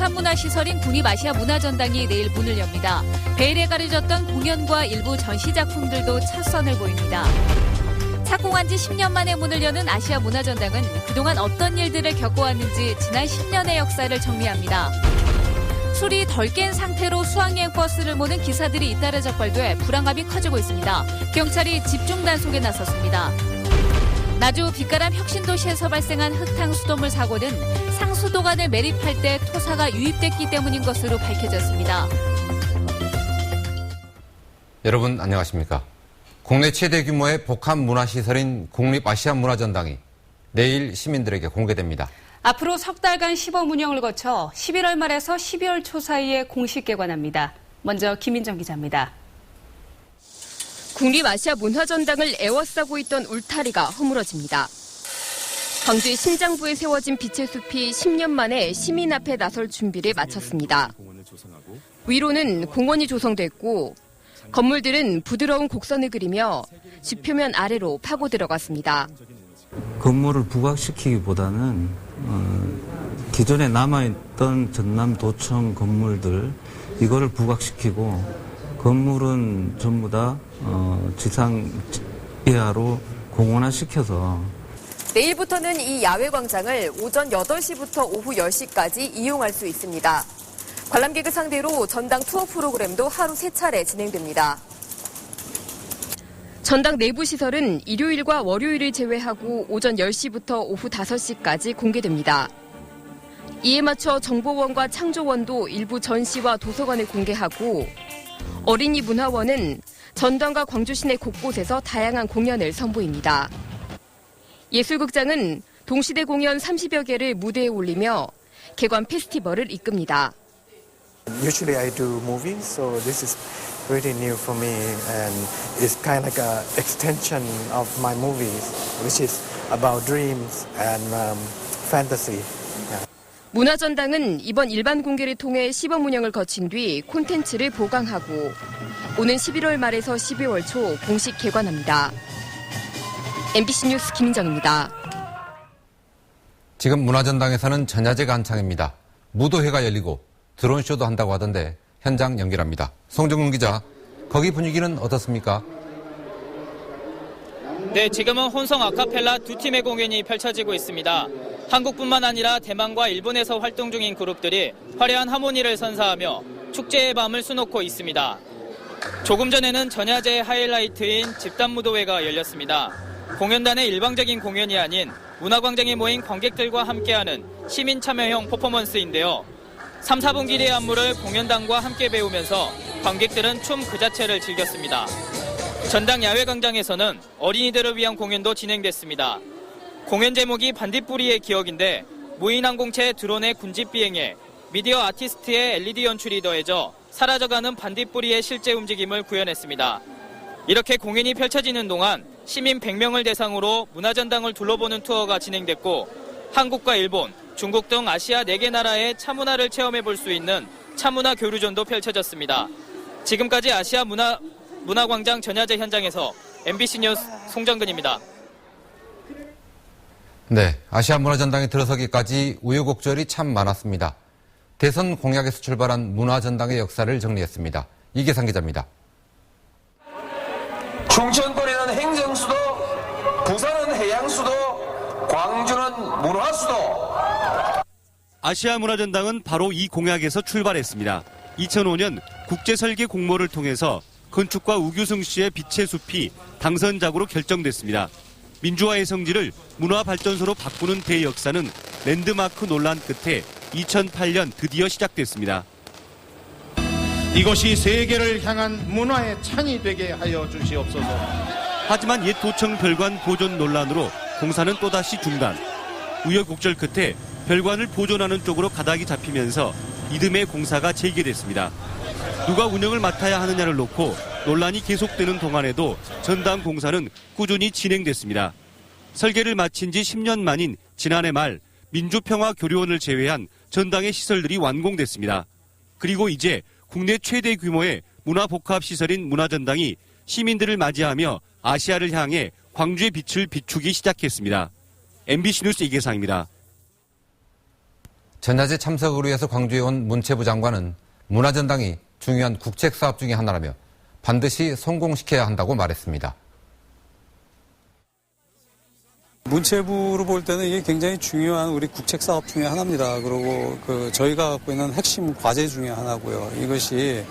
복합문화시설인 국립아시아문화전당이 내일 문을 엽니다. 베일에 가려졌던 공연과 일부 전시작품들도 첫 선을 보입니다. 착공한 지 10년 만에 문을 여는 아시아문화전당은 그동안 어떤 일들을 겪어왔는지 지난 10년의 역사를 정리합니다. 술이 덜 깬 상태로 수학여행 버스를 모는 기사들이 잇따라 적발돼 불안감이 커지고 있습니다. 경찰이 집중 단속에 나섰습니다. 나주 빛가람 혁신도시에서 발생한 흙탕 수돗물 사고는 상수도관을 매립할 때 토사가 유입됐기 때문인 것으로 밝혀졌습니다. 여러분 안녕하십니까? 국내 최대 규모의 복합문화시설인 국립아시아문화전당이 내일 시민들에게 공개됩니다. 앞으로 석 달간 시범 운영을 거쳐 11월 말에서 12월 초 사이에 공식 개관합니다. 먼저 김민정 기자입니다. 국립아시아문화전당을 에워싸고 있던 울타리가 허물어집니다. 광주의 심장부에 세워진 빛의 숲이 10년 만에 시민 앞에 나설 준비를 마쳤습니다. 위로는 공원이 조성됐고 건물들은 부드러운 곡선을 그리며 지표면 아래로 파고 들어갔습니다. 건물을 부각시키기보다는 기존에 남아있던 전남도청 건물들 이거를 부각시키고 건물은 전부 다 지상 이하로 공원화시켜서 내일부터는 이 야외 광장을 오전 8시부터 오후 10시까지 이용할 수 있습니다. 관람객을 상대로 전당 투어 프로그램도 하루 3차례 진행됩니다. 전당 내부 시설은 일요일과 월요일을 제외하고 오전 10시부터 오후 5시까지 공개됩니다. 이에 맞춰 정보원과 창조원도 일부 전시와 도서관을 공개하고 어린이 문화원은 전당과 광주 시내 곳곳에서 다양한 공연을 선보입니다. 예술극장은 동시대 공연 30여 개를 무대에 올리며 개관 페스티벌을 이끕니다. Usually I do movies, so this is really new for me and it's kind of like an extension of my movies, which is about dreams and fantasy. 문화전당은 이번 일반 공개를 통해 시범 운영을 거친 뒤 콘텐츠를 보강하고 오는 11월 말에서 12월 초 공식 개관합니다. MBC 뉴스 김민정입니다. 지금 문화전당에서는 전야제가 한창입니다. 무도회가 열리고 드론쇼도 한다고 하던데 현장 연결합니다. 송정훈 기자, 거기 분위기는 어떻습니까? 네, 지금은 혼성 아카펠라 두 팀의 공연이 펼쳐지고 있습니다. 한국뿐만 아니라 대만과 일본에서 활동 중인 그룹들이 화려한 하모니를 선사하며 축제의 밤을 수놓고 있습니다. 조금 전에는 전야제의 하이라이트인 집단무도회가 열렸습니다. 공연단의 일방적인 공연이 아닌 문화광장에 모인 관객들과 함께하는 시민 참여형 퍼포먼스인데요. 3, 4분기리의 안무를 공연단과 함께 배우면서 관객들은 춤 그 자체를 즐겼습니다. 전당 야외광장에서는 어린이들을 위한 공연도 진행됐습니다. 공연 제목이 반딧불이의 기억인데 무인항공체 드론의 군집 비행에 미디어 아티스트의 LED 연출이 더해져 사라져가는 반딧불이의 실제 움직임을 구현했습니다. 이렇게 공연이 펼쳐지는 동안 시민 100명을 대상으로 문화전당을 둘러보는 투어가 진행됐고 한국과 일본, 중국 등 아시아 4개 나라의 차문화를 체험해볼 수 있는 차문화 교류전도 펼쳐졌습니다. 지금까지 아시아 문화광장 전야제 현장에서 MBC 뉴스 송정근입니다. 네, 아시아 문화전당에 들어서기까지 우여곡절이 참 많았습니다. 대선 공약에서 출발한 문화전당의 역사를 정리했습니다. 이계상 기자입니다. 충청권에는 행정수도, 부산은 해양수도, 광주는 문화수도. 아시아 문화전당은 바로 이 공약에서 출발했습니다. 2005년 국제설계 공모를 통해서 건축가 우규승 씨의 빛의 숲이 당선작으로 결정됐습니다. 민주화의 성지를 문화발전소로 바꾸는 대역사는 랜드마크 논란 끝에 2008년 드디어 시작됐습니다. 이것이 세계를 향한 문화의 찬이 되게 하여 주시옵소서. 하지만 옛 도청 별관 보존 논란으로 공사는 또다시 중단. 우여곡절 끝에 별관을 보존하는 쪽으로 가닥이 잡히면서 이듬해 공사가 재개됐습니다. 누가 운영을 맡아야 하느냐를 놓고 논란이 계속되는 동안에도 전당 공사는 꾸준히 진행됐습니다. 설계를 마친 지 10년 만인 지난해 말 민주평화교류원을 제외한 전당의 시설들이 완공됐습니다. 그리고 이제 국내 최대 규모의 문화복합시설인 문화전당이 시민들을 맞이하며 아시아를 향해 광주의 빛을 비추기 시작했습니다. MBC 뉴스 이계상입니다. 전야제 참석을 위해서 광주에 온 문체부 장관은 문화전당이 중요한 국책사업 중의 하나라며 반드시 성공시켜야 한다고 말했습니다. 문체부로 볼 때는 이게 굉장히 중요한 우리 국책 사업 중에 하나입니다. 그리고 저희가 갖고 있는 핵심 과제 중에 하나고요. 이것이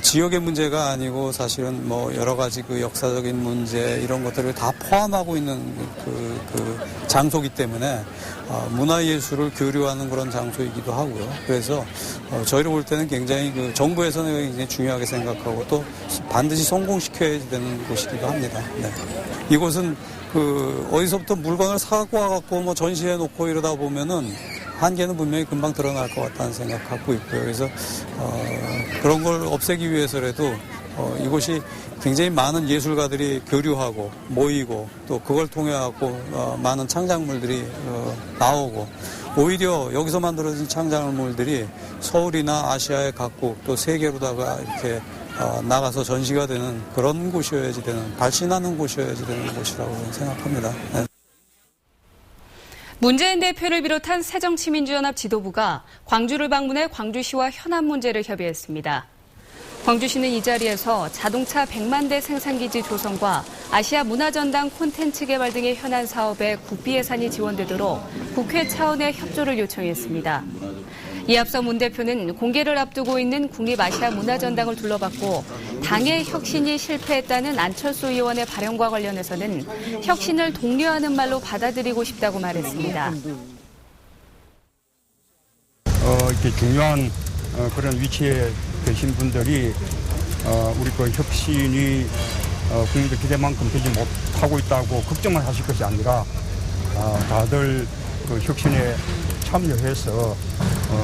지역의 문제가 아니고 사실은 뭐 여러 가지 역사적인 문제 이런 것들을 다 포함하고 있는 장소이기 때문에 문화예술을 교류하는 그런 장소이기도 하고요. 그래서 저희를 볼 때는 굉장히 정부에서는 굉장히 중요하게 생각하고 또 반드시 성공시켜야 되는 곳이기도 합니다. 네. 이곳은 어디서부터 물건을 사고 와갖고 뭐 전시해 놓고 이러다 보면은 한계는 분명히 금방 드러날 것 같다는 생각 갖고 있고요. 그래서, 그런 걸 없애기 위해서라도, 이곳이 굉장히 많은 예술가들이 교류하고 모이고 또 그걸 통해 갖고, 많은 창작물들이, 나오고 오히려 여기서 만들어진 창작물들이 서울이나 아시아의 각국 또 세계로다가 이렇게 나가서 전시가 되는 그런 곳이어야지 되는, 발신하는 곳이어야지 되는 곳이라고 생각합니다. 네. 문재인 대표를 비롯한 새정치민주연합 지도부가 광주를 방문해 광주시와 현안 문제를 협의했습니다. 광주시는 이 자리에서 자동차 100만 대 생산기지 조성과 아시아 문화전당 콘텐츠 개발 등의 현안 사업에 국비 예산이 지원되도록 국회 차원의 협조를 요청했습니다. 이 앞서 문 대표는 공개를 앞두고 있는 국립아시아문화전당을 둘러봤고 당의 혁신이 실패했다는 안철수 의원의 발언과 관련해서는 혁신을 독려하는 말로 받아들이고 싶다고 말했습니다. 이렇게 중요한 그런 위치에 계신 분들이 우리 혁신이 국민들 기대만큼 되지 못하고 있다고 걱정을 하실 것이 아니라 다들 혁신에 참여해서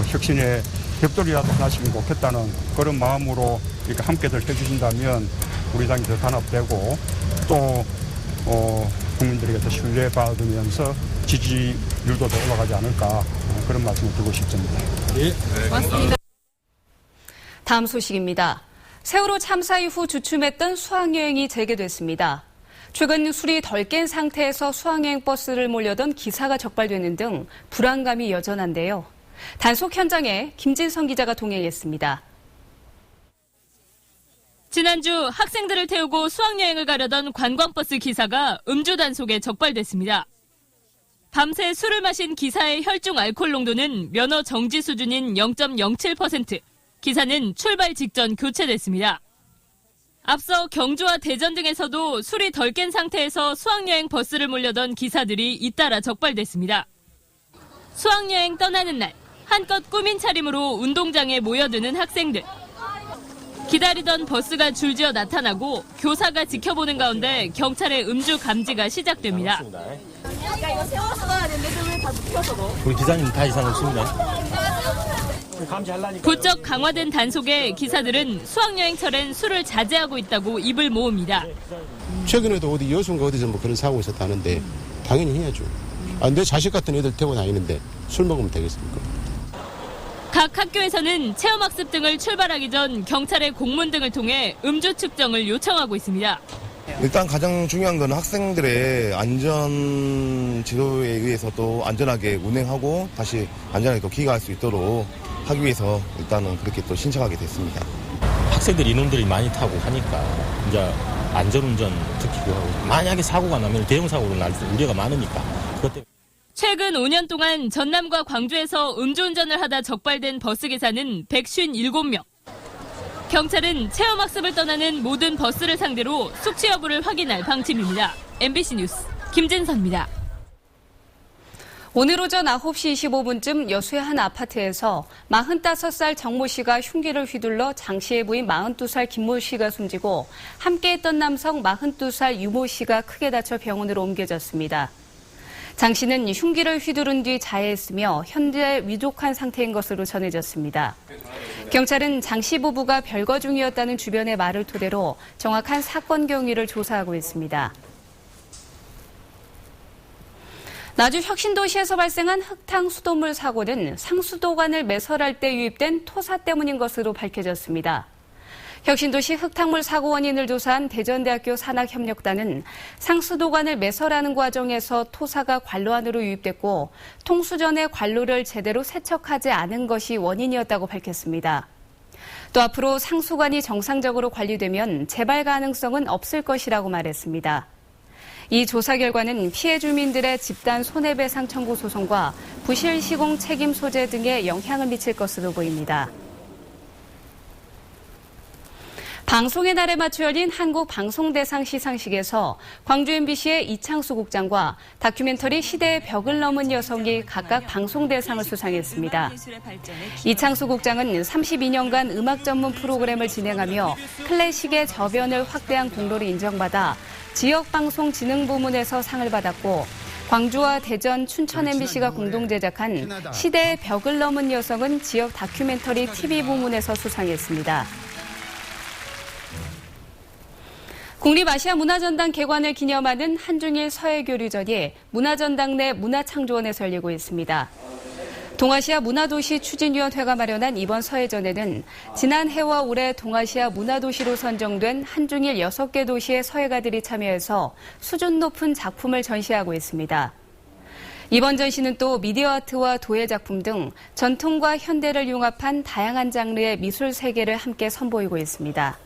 혁신의 벽돌이라도 하나씩 놓겠다는 그런 마음으로 이렇게 함께들 해주신다면 우리 당이 더 단합되고 또 국민들에게서 신뢰받으면서 지지율도 더 올라가지 않을까 그런 말씀을 드리고 싶습니다. 네, 고맙습니다. 다음 소식입니다. 세월호 참사 이후 주춤했던 수학여행이 재개됐습니다. 최근 술이 덜 깬 상태에서 수학여행 버스를 몰려던 기사가 적발되는 등 불안감이 여전한데요. 단속 현장에 김진성 기자가 동행했습니다. 지난주 학생들을 태우고 수학여행을 가려던 관광버스 기사가 음주 단속에 적발됐습니다. 밤새 술을 마신 기사의 혈중 알코올 농도는 면허 정지 수준인 0.07%. 기사는 출발 직전 교체됐습니다. 앞서 경주와 대전 등에서도 술이 덜 깬 상태에서 수학여행 버스를 몰려던 기사들이 잇따라 적발됐습니다. 수학여행 떠나는 날, 한껏 꾸민 차림으로 운동장에 모여드는 학생들. 기다리던 버스가 줄지어 나타나고 교사가 지켜보는 가운데 경찰의 음주 감지가 시작됩니다. 야, 이거 세워서 가야 되는데 왜 다 눕혀서 넣어? 우리 기사님 다 이상 없습니다. 부쩍 강화된 단속에 기사들은 수학여행철엔 술을 자제하고 있다고 입을 모읍니다. 최근에도 어디 여수인가 어디서 뭐 그런 사고가 있었다는데 당연히 해야죠. 내 자식 같은 애들 태고 다니는데 술 먹으면 되겠습니까? 각 학교에서는 체험학습 등을 출발하기 전 경찰의 공문 등을 통해 음주 측정을 요청하고 있습니다. 일단 가장 중요한 건 학생들의 안전 지도에 의해서 또 안전하게 운행하고 다시 안전하게 또 귀가할 수 있도록 하기 위해서 일단은 그렇게 또 신청하게 됐습니다. 학생들 인원들이 많이 타고 하니까 이제 안전운전 지키고 하고 만약에 사고가 나면 대형 사고로 날 우려가 많으니까 그것 때문에. 최근 5년 동안 전남과 광주에서 음주운전을 하다 적발된 버스기사는 157명. 경찰은 체험학습을 떠나는 모든 버스를 상대로 숙취 여부를 확인할 방침입니다. MBC 뉴스 김진선입니다. 오늘 오전 9시 25분쯤 여수의 한 아파트에서 45살 정모 씨가 흉기를 휘둘러 장 씨의 부인 42살 김모 씨가 숨지고 함께했던 남성 42살 유모 씨가 크게 다쳐 병원으로 옮겨졌습니다. 장 씨는 흉기를 휘두른 뒤 자해했으며 현재 위독한 상태인 것으로 전해졌습니다. 경찰은 장 씨 부부가 별거 중이었다는 주변의 말을 토대로 정확한 사건 경위를 조사하고 있습니다. 나주 혁신도시에서 발생한 흙탕 수돗물 사고는 상수도관을 매설할 때 유입된 토사 때문인 것으로 밝혀졌습니다. 혁신도시 흙탕물 사고 원인을 조사한 대전대학교 산학협력단은 상수도관을 매설하는 과정에서 토사가 관로 안으로 유입됐고 통수 전에 관로를 제대로 세척하지 않은 것이 원인이었다고 밝혔습니다. 또 앞으로 상수관이 정상적으로 관리되면 재발 가능성은 없을 것이라고 말했습니다. 이 조사 결과는 피해 주민들의 집단 손해배상 청구 소송과 부실 시공 책임 소재 등에 영향을 미칠 것으로 보입니다. 방송의 날에 맞춰 열린 한국방송대상 시상식에서 광주 MBC의 이창수 국장과 다큐멘터리 시대의 벽을 넘은 여성이 각각 방송대상을 수상했습니다. 이창수 국장은 32년간 음악 전문 프로그램을 진행하며 클래식의 저변을 확대한 공로를 인정받아 지역방송진흥 부문에서 상을 받았고, 광주와 대전, 춘천 MBC가 공동 제작한 시대의 벽을 넘은 여성은 지역 다큐멘터리 TV 부문에서 수상했습니다. 국립아시아문화전당 개관을 기념하는 한중일 서해교류전이 문화전당 내 문화창조원에서 열리고 있습니다. 동아시아 문화도시 추진위원회가 마련한 이번 서해전에는 지난해와 올해 동아시아 문화도시로 선정된 한중일 6개 도시의 서해가들이 참여해서 수준 높은 작품을 전시하고 있습니다. 이번 전시는 또 미디어 아트와 도예 작품 등 전통과 현대를 융합한 다양한 장르의 미술 세계를 함께 선보이고 있습니다.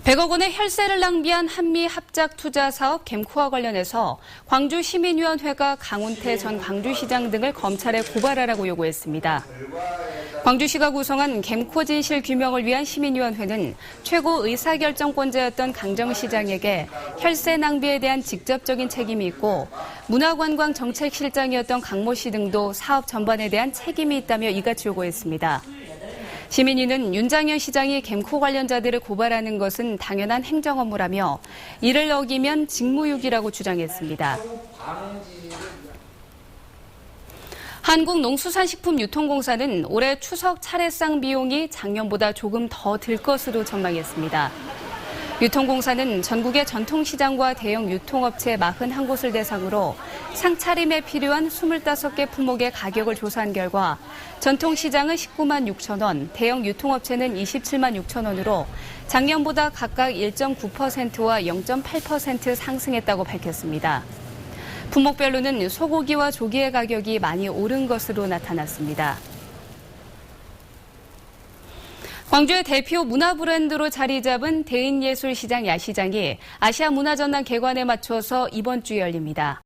100억 원의 혈세를 낭비한 한미 합작 투자 사업 겜코와 관련해서 광주시민위원회가 강훈태 전 광주시장 등을 검찰에 고발하라고 요구했습니다. 광주시가 구성한 겜코 진실 규명을 위한 시민위원회는 최고 의사결정권자였던 강정시장에게 혈세 낭비에 대한 직접적인 책임이 있고 문화관광정책실장이었던 강모 씨 등도 사업 전반에 대한 책임이 있다며 이같이 요구했습니다. 시민위는 윤장현 시장이 겜코 관련자들을 고발하는 것은 당연한 행정 업무라며 이를 어기면 직무유기라고 주장했습니다. 한국농수산식품유통공사는 올해 추석 차례상 비용이 작년보다 조금 더 들 것으로 전망했습니다. 유통공사는 전국의 전통시장과 대형 유통업체 41곳을 대상으로 상차림에 필요한 25개 품목의 가격을 조사한 결과 전통시장은 19만 6천 원, 대형 유통업체는 27만 6천 원으로 작년보다 각각 1.9%와 0.8% 상승했다고 밝혔습니다. 품목별로는 소고기와 조기의 가격이 많이 오른 것으로 나타났습니다. 광주의 대표 문화 브랜드로 자리 잡은 대인예술시장 야시장이 아시아문화전당 개관에 맞춰서 이번 주에 열립니다.